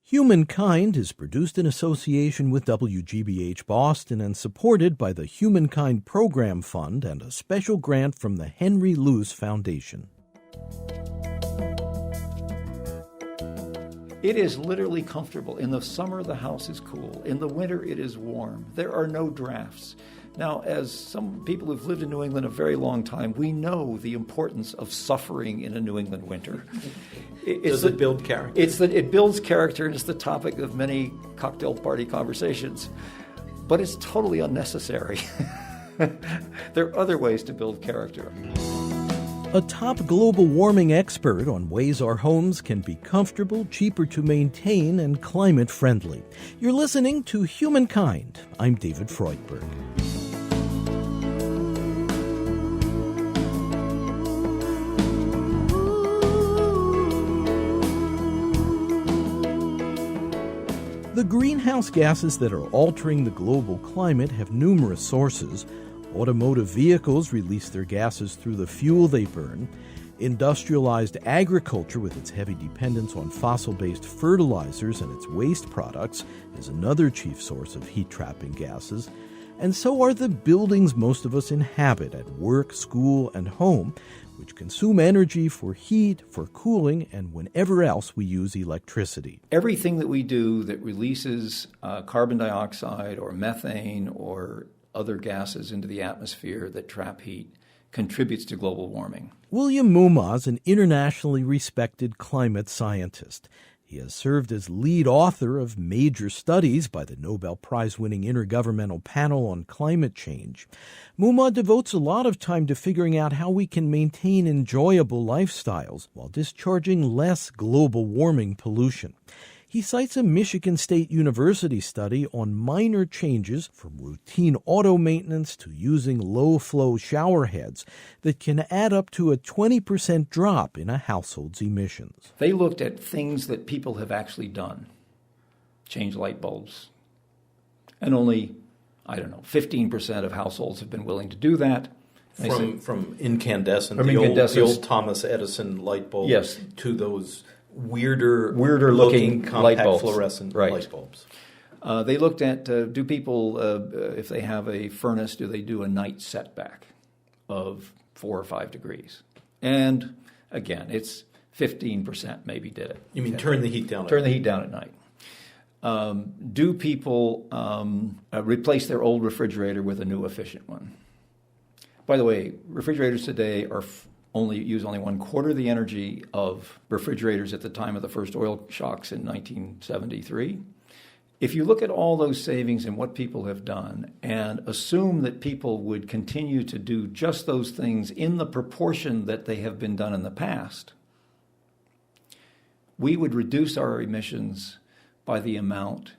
Humankind is produced in association with WGBH Boston and supported by the Humankind Program Fund and a special grant from the Henry Luce Foundation. It is literally comfortable. In the summer, the house is cool. In the winter, it is warm. There are no drafts. Now, as some people who've lived in New England a very long time, we know the importance of suffering in a New England winter. Does it build character? It builds character, and it's the topic of many cocktail party conversations. But it's totally unnecessary. There are other ways to build character. A top global warming expert on ways our homes can be comfortable, cheaper to maintain, and climate friendly. You're listening to Humankind. I'm David Freudberg. The greenhouse gases that are altering the global climate have numerous sources. Automotive vehicles release their gases through the fuel they burn. Industrialized agriculture, with its heavy dependence on fossil-based fertilizers and its waste products, is another chief source of heat-trapping gases. And so are the buildings most of us inhabit at work, school, and home, which consume energy for heat, for cooling, and whenever else we use electricity. Everything that we do that releases carbon dioxide or methane or other gases into the atmosphere that trap heat contributes to global warming. William Mumma is an internationally respected climate scientist. He has served as lead author of major studies by the Nobel Prize-winning Intergovernmental Panel on Climate Change. Mumma devotes a lot of time to figuring out how we can maintain enjoyable lifestyles while discharging less global warming pollution. He cites a Michigan State University study on minor changes from routine auto maintenance to using low-flow shower heads that can add up to a 20% drop in a household's emissions. They looked at things that people have actually done. Change light bulbs. And only, 15% of households have been willing to do that. From incandescent, the old Thomas Edison light bulb, yes, to those weirder looking compact fluorescent light bulbs. They looked at, do people, if they have a furnace, do they do a night setback of 4 or 5 degrees? And again, it's 15% maybe did it. You mean turn the heat down? Turn the heat down at night. Do people replace their old refrigerator with a new efficient one? By the way, refrigerators today use only 1/4 the energy of refrigerators at the time of the first oil shocks in 1973. If you look at all those savings and what people have done and assume that people would continue to do just those things in the proportion that they have been done in the past, we would reduce our emissions by the amount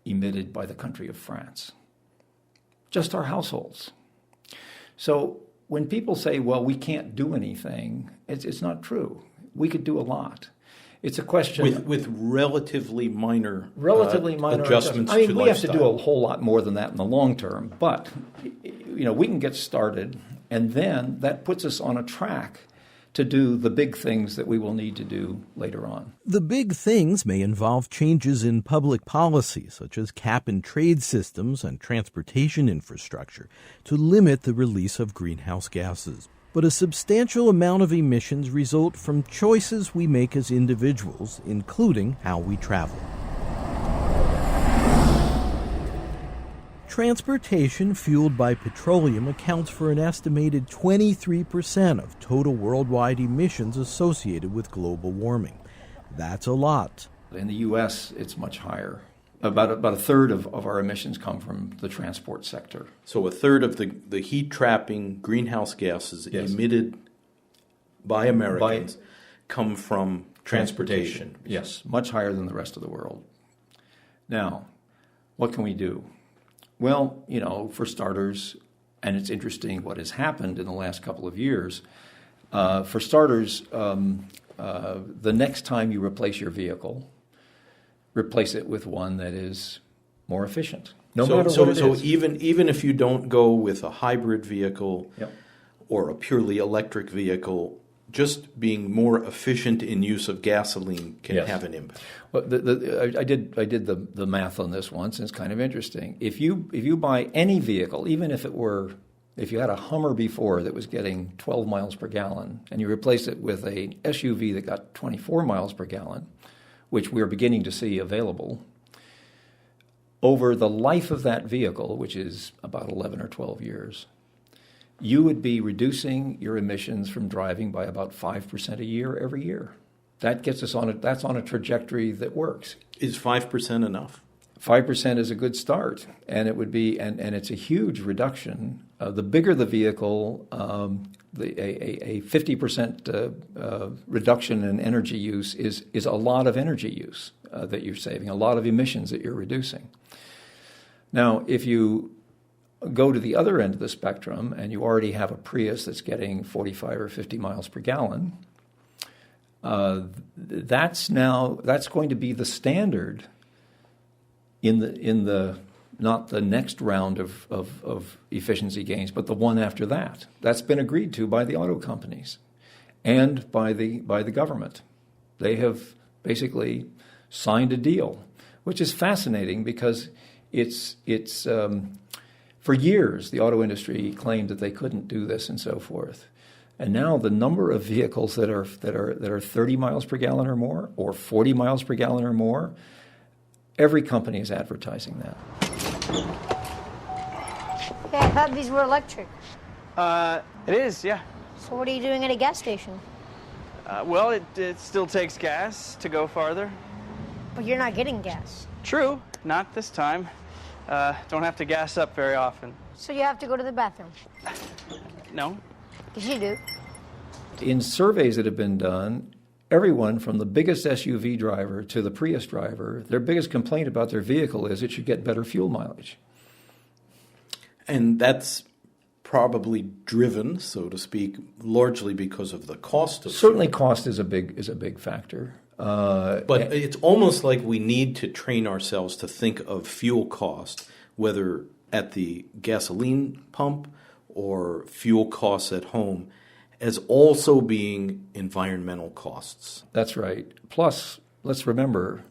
emitted by the country of France. Just our households. So when people say, well, we can't do anything, it's not true. We could do a lot. It's a question with relatively minor adjustments to lifestyle. We have to do a whole lot more than that in the long term, but we can get started, and then that puts us on a track to do the big things that we will need to do later on. The big things may involve changes in public policy, such as cap-and-trade systems and transportation infrastructure, to limit the release of greenhouse gases. But a substantial amount of emissions result from choices we make as individuals, including how we travel. Transportation fueled by petroleum accounts for an estimated 23% of total worldwide emissions associated with global warming. That's a lot. In the U.S., it's much higher. About a third of our emissions come from the transport sector. So a third of the heat-trapping greenhouse gases emitted by Americans come from transportation. Yes, much higher than the rest of the world. Now, what can we do? Well, for starters, and it's interesting what has happened in the last couple of years, for starters, the next time you replace your vehicle, replace it with one that is more efficient. No matter what it is. Even if you don't go with a hybrid vehicle or a purely electric vehicle, just being more efficient in use of gasoline can Yes. have an impact. Well, I did the math on this once, and it's kind of interesting. If you buy any vehicle, even if you had a Hummer before that was getting 12 miles per gallon, and you replace it with a SUV that got 24 miles per gallon, which we're beginning to see available, over the life of that vehicle, which is about 11 or 12 years, you would be reducing your emissions from driving by about 5% a year every year. That gets us that's on a trajectory that works. Is 5% enough? 5% is a good start, and it would be, and it's a huge reduction. The bigger the vehicle, a 50% reduction in energy use is a lot of energy use that you're saving, a lot of emissions that you're reducing. Now, if you go to the other end of the spectrum and you already have a Prius that's getting 45 or 50 miles per gallon, that's going to be the standard in the not the next round of efficiency gains, but the one after that. That's been agreed to by the auto companies and by the government. They have basically signed a deal, which is fascinating because it's for years the auto industry claimed that they couldn't do this and so forth. And now the number of vehicles that are 30 miles per gallon or more, or 40 miles per gallon or more, every company is advertising that. Yeah, I thought these were electric. It is, yeah. So what are you doing at a gas station? Well, it still takes gas to go farther. But you're not getting gas. True, not this time. Don't have to gas up very often. So you have to go to the bathroom. No. Because you do. In surveys that have been done, everyone from the biggest SUV driver to the Prius driver, their biggest complaint about their vehicle is it should get better fuel mileage. And that's probably driven, so to speak, largely because of the cost of Certainly fuel. cost is a big factor. But it's almost like we need to train ourselves to think of fuel cost, whether at the gasoline pump or fuel costs at home, as also being environmental costs. That's right. Plus, let's remember,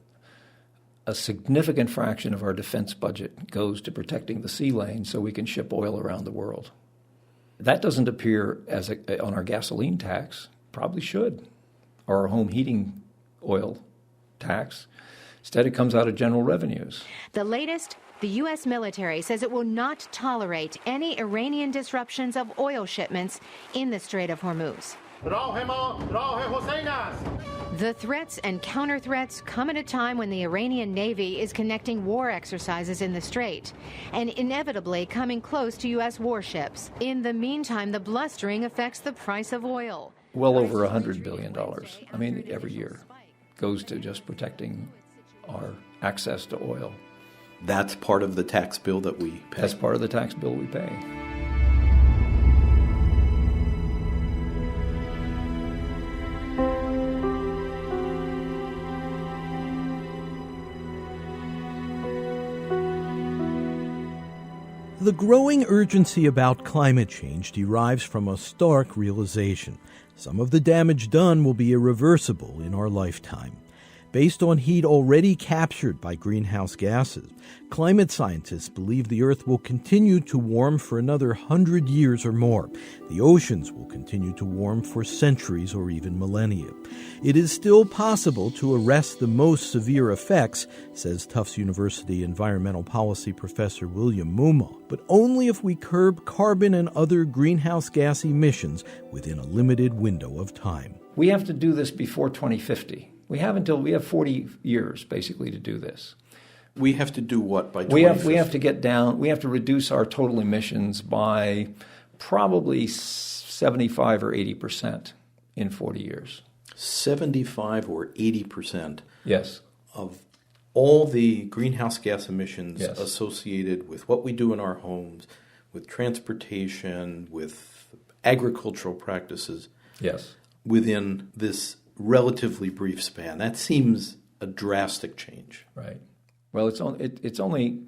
a significant fraction of our defense budget goes to protecting the sea lane so we can ship oil around the world. That doesn't appear on our gasoline tax. Probably should. Or our home heating oil tax. Instead, it comes out of general revenues. The latest, the U.S. military says it will not tolerate any Iranian disruptions of oil shipments in the Strait of Hormuz. The threats and counter-threats come at a time when the Iranian Navy is conducting war exercises in the Strait and inevitably coming close to U.S. warships. In the meantime, the blustering affects the price of oil. Well over $100 billion, every year, goes to just protecting our access to oil. That's part of the tax bill that we pay. That's part of the tax bill we pay. The growing urgency about climate change derives from a stark realization. Some of the damage done will be irreversible in our lifetime. Based on heat already captured by greenhouse gases, climate scientists believe the Earth will continue to warm for another 100 years or more. The oceans will continue to warm for centuries or even millennia. It is still possible to arrest the most severe effects, says Tufts University environmental policy professor William Mumma, but only if we curb carbon and other greenhouse gas emissions within a limited window of time. We have to do this before 2050. We have 40 years, basically, to do this. We have to do what by 2050? We have to get down, we have to reduce our total emissions by probably 75 or 80% in 40 years. 75 or 80%? Yes. Of all the greenhouse gas emissions Yes. associated with what we do in our homes, with transportation, with agricultural practices. Yes. Within this relatively brief span. That seems a drastic change. Right. Well, it's only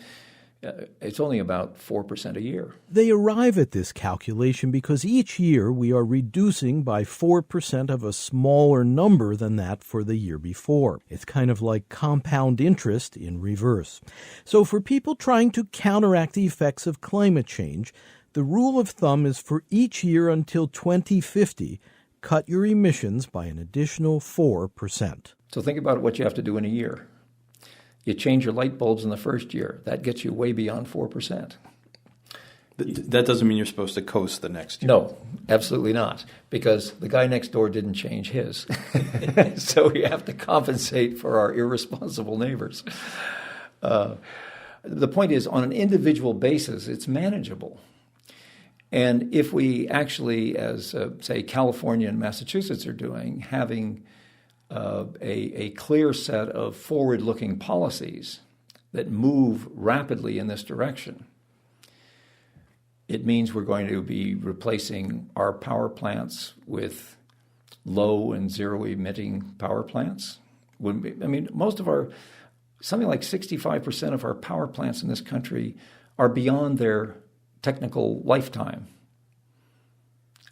it's only about 4% a year. They arrive at this calculation because each year we are reducing by 4% of a smaller number than that for the year before. It's kind of like compound interest in reverse. So for people trying to counteract the effects of climate change, the rule of thumb is for each year until 2050, cut your emissions by an additional 4%. So think about what you have to do in a year. You change your light bulbs in the first year. That gets you way beyond 4%. That doesn't mean you're supposed to coast the next year. No, absolutely not, because the guy next door didn't change his. So we have to compensate for our irresponsible neighbors. The point is, on an individual basis, it's manageable. And if we actually, as, say, California and Massachusetts are doing, having a clear set of forward-looking policies that move rapidly in this direction, it means we're going to be replacing our power plants with low and zero-emitting power plants. Most of our, something like 65% of our power plants in this country are beyond their technical lifetime.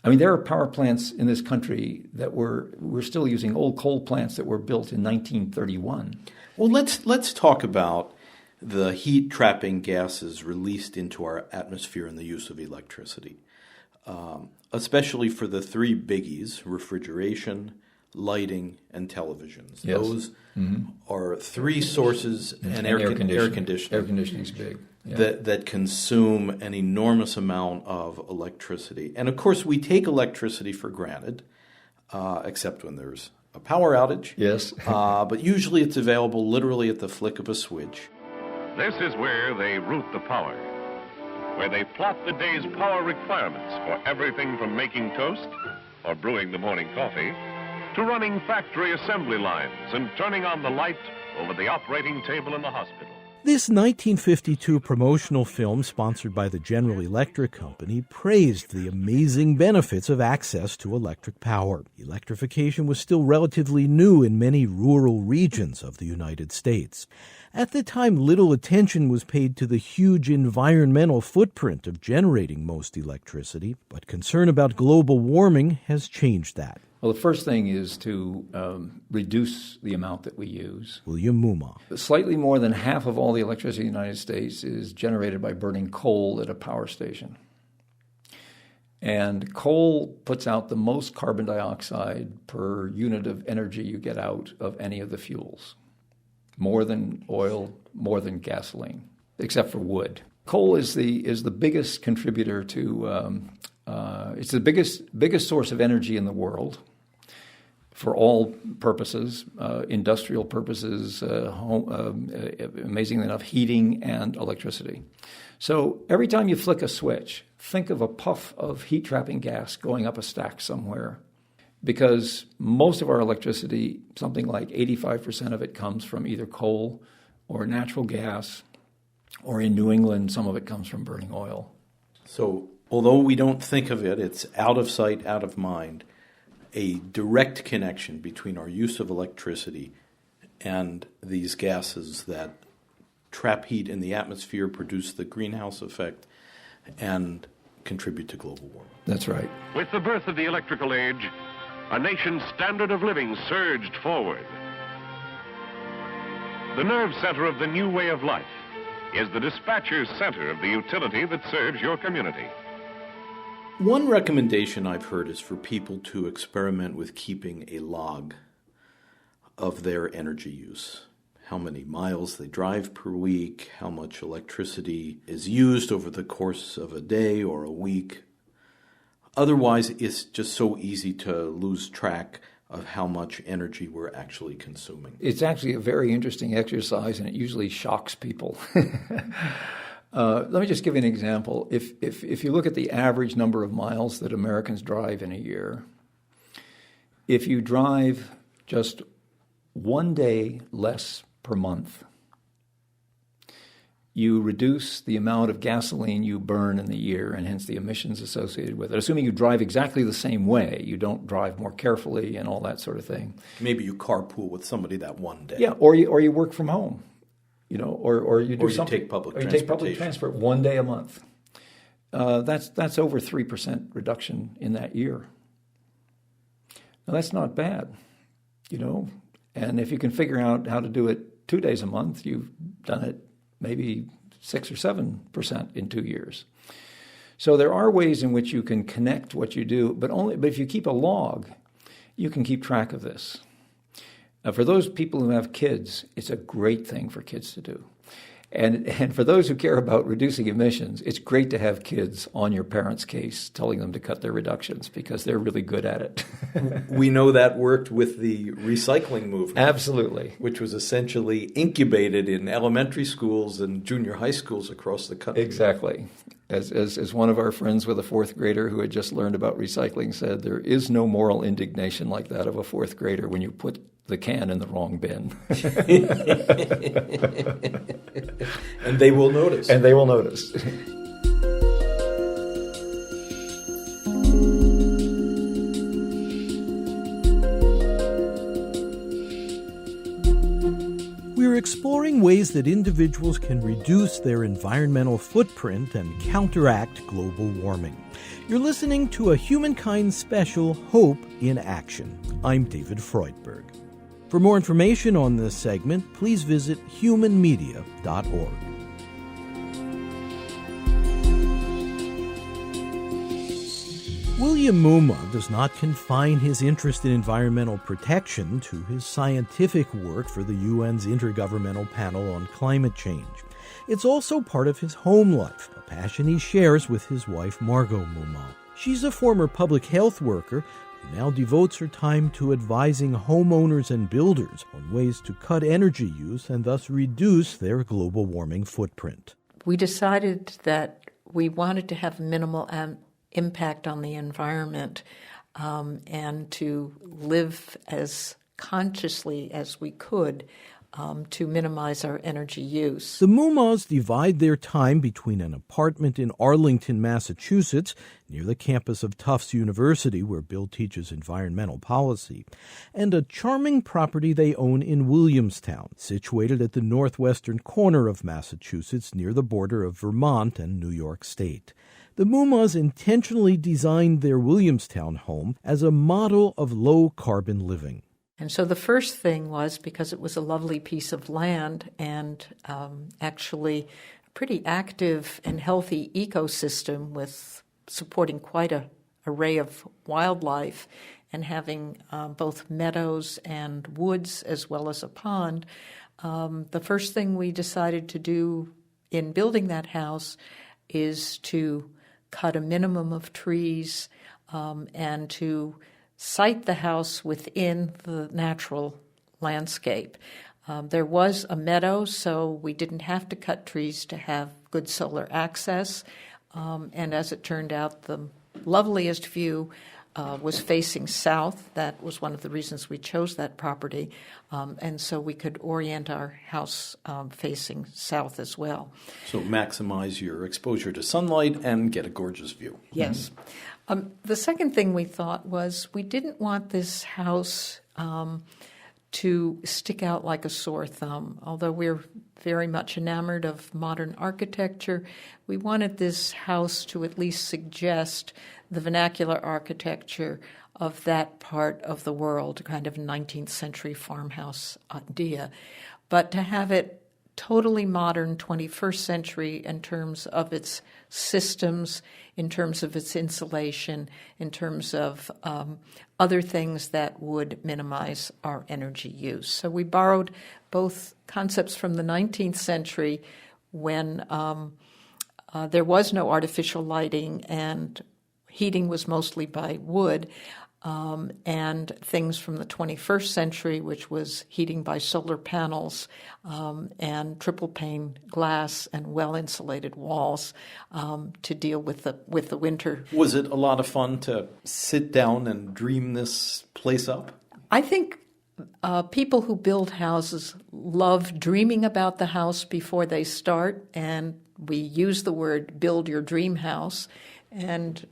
There are power plants in this country that we're still using old coal plants that were built in 1931. Well, let's talk about the heat-trapping gases released into our atmosphere and the use of electricity, especially for the three biggies: refrigeration, lighting, and televisions. Yes. Those are three sources, and air conditioning. Air conditioning is big. Yeah. That consume an enormous amount of electricity. And of course, we take electricity for granted, except when there's a power outage. Yes. But usually it's available literally at the flick of a switch. This is where they route the power, where they plot the day's power requirements for everything from making toast or brewing the morning coffee to running factory assembly lines and turning on the light over the operating table in the hospital. This 1952 promotional film, sponsored by the General Electric Company, praised the amazing benefits of access to electric power. Electrification was still relatively new in many rural regions of the United States. At the time, little attention was paid to the huge environmental footprint of generating most electricity, but concern about global warming has changed that. Well, the first thing is to reduce the amount that we use. William Mumma. Slightly more than half of all the electricity in the United States is generated by burning coal at a power station. And coal puts out the most carbon dioxide per unit of energy you get out of any of the fuels. More than oil, more than gasoline, except for wood. Coal is the biggest contributor to, it's the biggest source of energy in the world for all purposes, industrial purposes, amazingly enough, heating and electricity. So every time you flick a switch, think of a puff of heat-trapping gas going up a stack somewhere, because most of our electricity, something like 85% of it, comes from either coal or natural gas, or in New England, some of it comes from burning oil. So although we don't think of it, it's out of sight, out of mind, a direct connection between our use of electricity and these gases that trap heat in the atmosphere, produce the greenhouse effect, and contribute to global warming. That's right. With the birth of the electrical age, a nation's standard of living surged forward. The nerve center of the new way of life is the dispatcher's center of the utility that serves your community. One recommendation I've heard is for people to experiment with keeping a log of their energy use. How many miles they drive per week, how much electricity is used over the course of a day or a week. Otherwise, it's just so easy to lose track of how much energy we're actually consuming. It's actually a very interesting exercise, and it usually shocks people. Let me just give you an example. If you look at the average number of miles that Americans drive in a year, if you drive just 1 day less per month, you reduce the amount of gasoline you burn in the year, and hence the emissions associated with it. Assuming you drive exactly the same way, you don't drive more carefully and all that sort of thing. Maybe you carpool with somebody that one day. Yeah, or you work from home. or you do Or you something, take public or you take public transportation. transport 1 day a month. That's over 3% reduction in that year. Now that's not bad, And if you can figure out how to do it 2 days a month, you've done it maybe 6 or 7% in 2 years. So there are ways in which you can connect what you do, but if you keep a log, you can keep track of this. For those people who have kids, it's a great thing for kids to do. And for those who care about reducing emissions, it's great to have kids on your parents' case telling them to cut their reductions because they're really good at it. We know that worked with the recycling movement. Absolutely. Which was essentially incubated in elementary schools and junior high schools across the country. Exactly. As one of our friends with a fourth grader who had just learned about recycling said, there is no moral indignation like that of a fourth grader when you put the can in the wrong bin. And they will notice. And they will notice. We're exploring ways that individuals can reduce their environmental footprint and counteract global warming. You're listening to a Humankind special, Hope in Action. I'm David Freudberg. For more information on this segment, please visit humanmedia.org. William Mumma does not confine his interest in environmental protection to his scientific work for the UN's Intergovernmental Panel on Climate Change. It's also part of his home life, a passion he shares with his wife Margot Mumma. She's a former public health worker who now devotes her time to advising homeowners and builders on ways to cut energy use and thus reduce their global warming footprint. We decided that we wanted to have minimal impact on the environment and to live as consciously as we could to minimize our energy use. The Mummas divide their time between an apartment in Arlington, Massachusetts, near the campus of Tufts University, where Bill teaches environmental policy, and a charming property they own in Williamstown, situated at the northwestern corner of Massachusetts near the border of Vermont and New York State. The Mummas intentionally designed their Williamstown home as a model of low-carbon living. And so the first thing was, because it was a lovely piece of land and actually a pretty active and healthy ecosystem with supporting quite an array of wildlife and having both meadows and woods as well as a pond, the first thing we decided to do in building that house is to cut a minimum of trees and to site the house within the natural landscape. There was a meadow, so we didn't have to cut trees to have good solar access. And as it turned out, the loveliest view was facing south. That was one of the reasons we chose that property. And so we could orient our house facing south as well. So maximize your exposure to sunlight and get a gorgeous view. Yes. The second thing we thought was we didn't want this house to stick out like a sore thumb. Although we're very much enamored of modern architecture, we wanted this house to at least suggest the vernacular architecture of that part of the world, kind of 19th century farmhouse idea, but to have it totally modern 21st century in terms of its systems, in terms of its insulation, in terms of other things that would minimize our energy use. So we borrowed both concepts from the 19th century when there was no artificial lighting and heating was mostly by wood, and things from the 21st century, which was heating by solar panels and triple pane glass and well-insulated walls to deal with the winter. Was it a lot of fun to sit down and dream this place up? I think people who build houses love dreaming about the house before they start, and we use the word build your dream house. And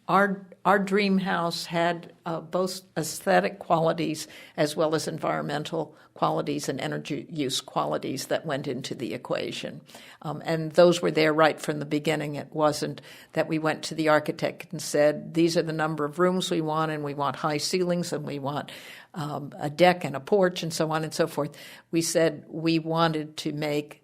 our dream house had both aesthetic qualities as well as environmental qualities and energy use qualities that went into the equation. And those were there right from the beginning. It wasn't that we went to the architect and said, these are the number of rooms we want, and we want high ceilings, and we want a deck and a porch, and so on and so forth. We said we wanted to make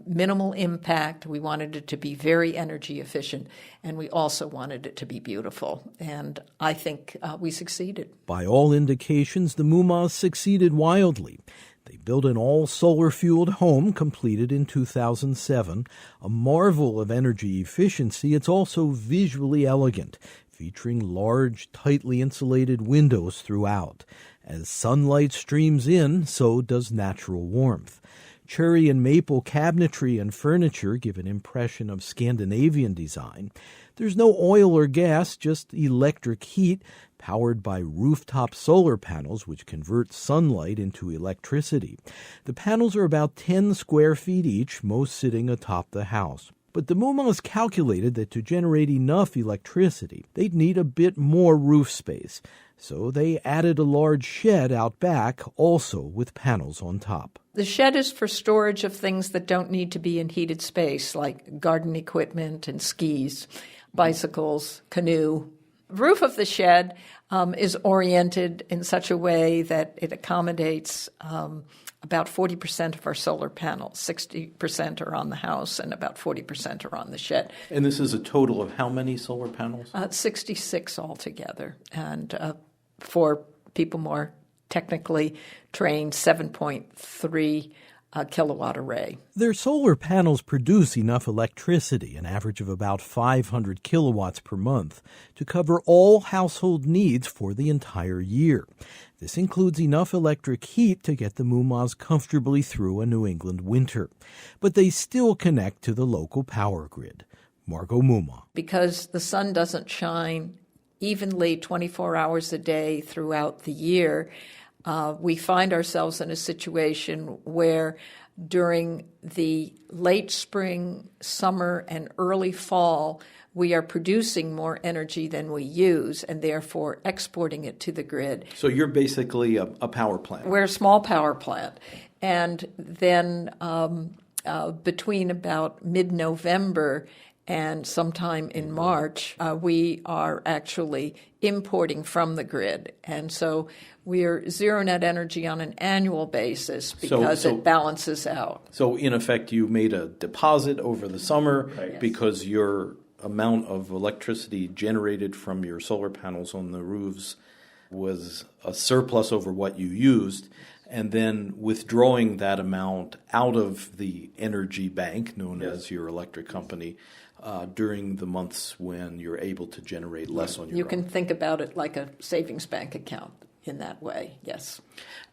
minimal impact. We wanted it to be very energy efficient, and we also wanted it to be beautiful. And I think we succeeded. By all indications, the Mumas succeeded wildly. They built an all-solar-fueled home completed in 2007. A marvel of energy efficiency, it's also visually elegant, featuring large, tightly insulated windows throughout. As sunlight streams in, so does natural warmth. Cherry and maple cabinetry and furniture give an impression of Scandinavian design. There's no oil or gas, just electric heat, powered by rooftop solar panels which convert sunlight into electricity. The panels are about 10 square feet each, most sitting atop the house. But the Mumas calculated that to generate enough electricity, they'd need a bit more roof space. So they added a large shed out back, also with panels on top. The shed is for storage of things that don't need to be in heated space, like garden equipment and skis, bicycles, canoe. Roof of the shed is oriented in such a way that it accommodates about 40% of our solar panels. 60% are on the house and about 40% are on the shed. And this is a total of how many solar panels? 66 altogether. And for people more technically trained, 7.3 kilowatt array. Their solar panels produce enough electricity, an average of about 500 kilowatts per month, to cover all household needs for the entire year. This includes enough electric heat to get the Mumas comfortably through a New England winter. But they still connect to the local power grid. Margot Muma. Because the sun doesn't shine evenly 24 hours a day throughout the year, we find ourselves in a situation where during the late spring, summer, and early fall, we are producing more energy than we use and therefore exporting it to the grid. So you're basically a power plant. We're a small power plant. And then between about mid-November and sometime in March, we are actually importing from the grid. And so we're zero net energy on an annual basis because it balances out. So in effect, you made a deposit over the summer because your amount of electricity generated from your solar panels on the roofs was a surplus over what you used. And then withdrawing that amount out of the energy bank, known as your electric company, during the months when you're able to generate less on your own. You can think about it like a savings bank account in that way, yes.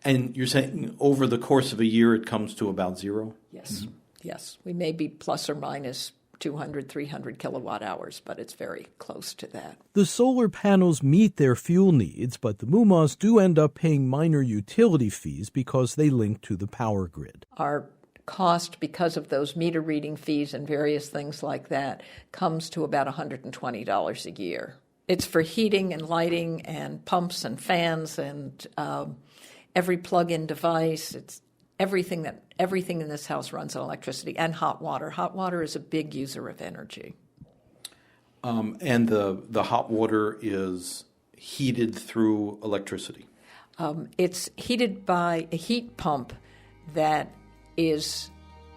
And you're saying over the course of a year it comes to about zero? Yes, yes. We may be plus or minus 200, 300 kilowatt hours, but it's very close to that. The solar panels meet their fuel needs, but the Mumas do end up paying minor utility fees because they link to the power grid. Our cost, because of those meter reading fees and various things like that, comes to about $120 a year. It's for heating and lighting and pumps and fans and every plug-in device. It's everything in this house runs on electricity, and hot water. Hot water is a big user of energy. And the hot water is heated through electricity? It's heated by a heat pump that is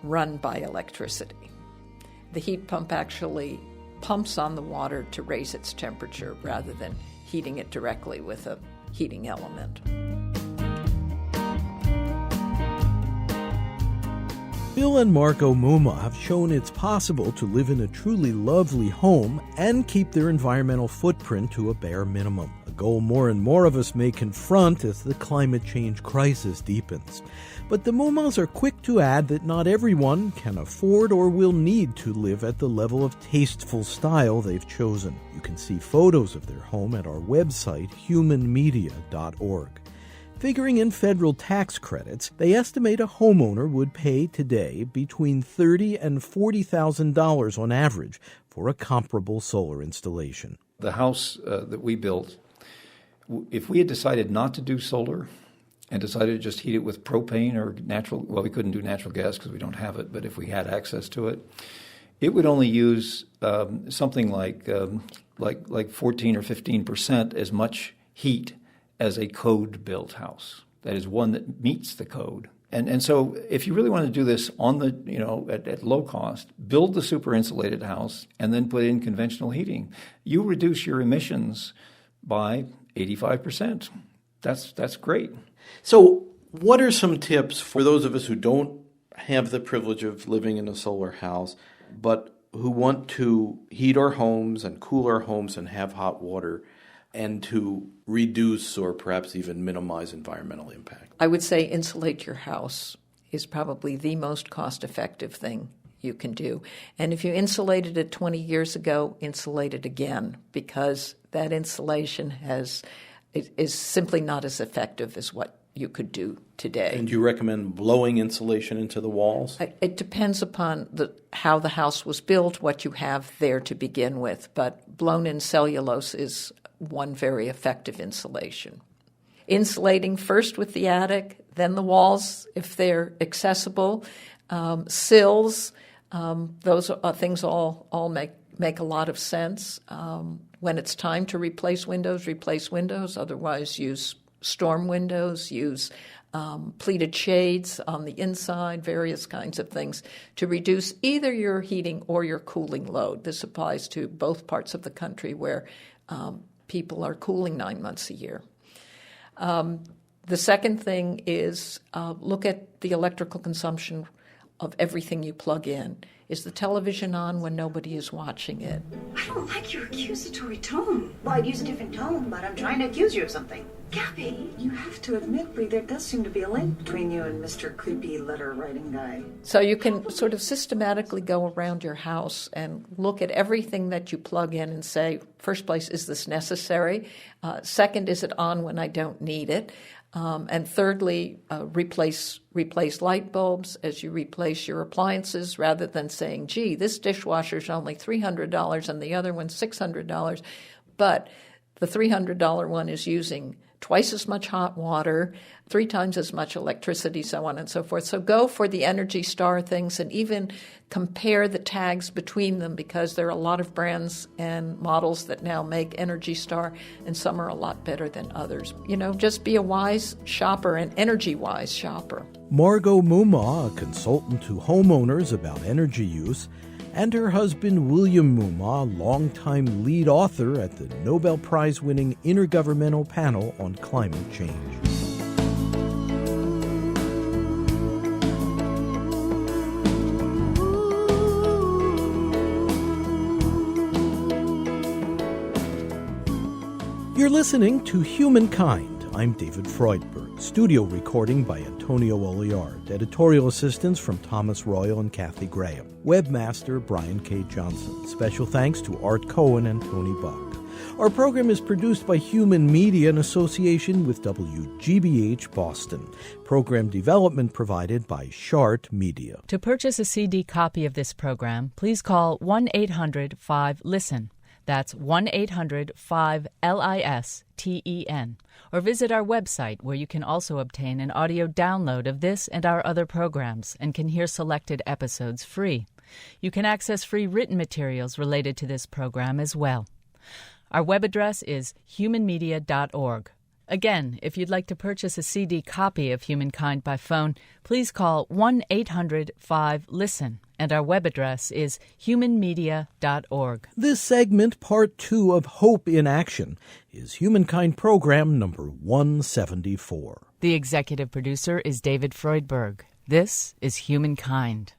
run by electricity. The heat pump actually pumps on the water to raise its temperature rather than heating it directly with a heating element. Bill and Margot Muma have shown it's possible to live in a truly lovely home and keep their environmental footprint to a bare minimum, a goal more and more of us may confront as the climate change crisis deepens. But the Mumas are quick to add that not everyone can afford or will need to live at the level of tasteful style they've chosen. You can see photos of their home at our website, humanmedia.org. Figuring in federal tax credits, they estimate a homeowner would pay today between $30,000 and $40,000 on average for a comparable solar installation. The house that we built if we had decided not to do solar and decided to just heat it with propane or natural, well, we couldn't do natural gas because we don't have it, but if we had access to it, it would only use something like 14 or 15% as much heat as a code-built house. That is, one that meets the code. And so if you really want to do this on the, at low cost, build the super insulated house and then put in conventional heating. You reduce your emissions by 85%. That's great. So what are some tips for those of us who don't have the privilege of living in a solar house, but who want to heat our homes and cool our homes and have hot water, and to reduce or perhaps even minimize environmental impact? I would say insulate your house is probably the most cost-effective thing you can do. And if you insulated it 20 years ago, insulate it again, because that insulation is simply not as effective as what you could do today. And do you recommend blowing insulation into the walls? It depends upon how the house was built, what you have there to begin with, but blown-in cellulose is one very effective insulation. Insulating first with the attic, then the walls if they're accessible, sills, those things all make a lot of sense. When it's time to replace windows, otherwise use storm windows, use pleated shades on the inside, various kinds of things to reduce either your heating or your cooling load. This applies to both parts of the country where people are cooling 9 months a year. The second thing is look at the electrical consumption of everything you plug in. Is the television on when nobody is watching it? I don't like your accusatory tone. Well, I'd use a different tone, but I'm trying to accuse you of something. Gabby, you have to admit, Bree, there does seem to be a link between you and Mr. Creepy letter-writing guy. So you can sort of systematically go around your house and look at everything that you plug in and say, first place, is this necessary? Second, is it on when I don't need it? And thirdly, replace light bulbs as you replace your appliances, rather than saying, gee, this dishwasher's only $300 and the other one's $600, but the $300 one is using twice as much hot water, 3 times as much electricity, so on and so forth. So go for the Energy Star things and even compare the tags between them, because there are a lot of brands and models that now make Energy Star, and some are a lot better than others. Just be a wise shopper, an energy-wise shopper. Margot Mumma, a consultant to homeowners about energy use, and her husband William Mumma, longtime lead author at the Nobel Prize-winning Intergovernmental Panel on Climate Change. You're listening to Humankind. I'm David Freudberg. Studio recording by Antonio Oliard. Editorial assistance from Thomas Royal and Kathy Graham. Webmaster Brian K. Johnson. Special thanks to Art Cohen and Tony Buck. Our program is produced by Human Media in association with WGBH Boston. Program development provided by Shart Media. To purchase a CD copy of this program, please call 1-800-5-LISTEN. That's 1-800-5-LISTEN. Or visit our website, where you can also obtain an audio download of this and our other programs and can hear selected episodes free. You can access free written materials related to this program as well. Our web address is humanmedia.org. Again, if you'd like to purchase a CD copy of Humankind by phone, please call 1-800-5-LISTEN, and our web address is humanmedia.org. This segment, part 2 of Hope in Action, is Humankind program number 174. The executive producer is David Freudberg. This is Humankind.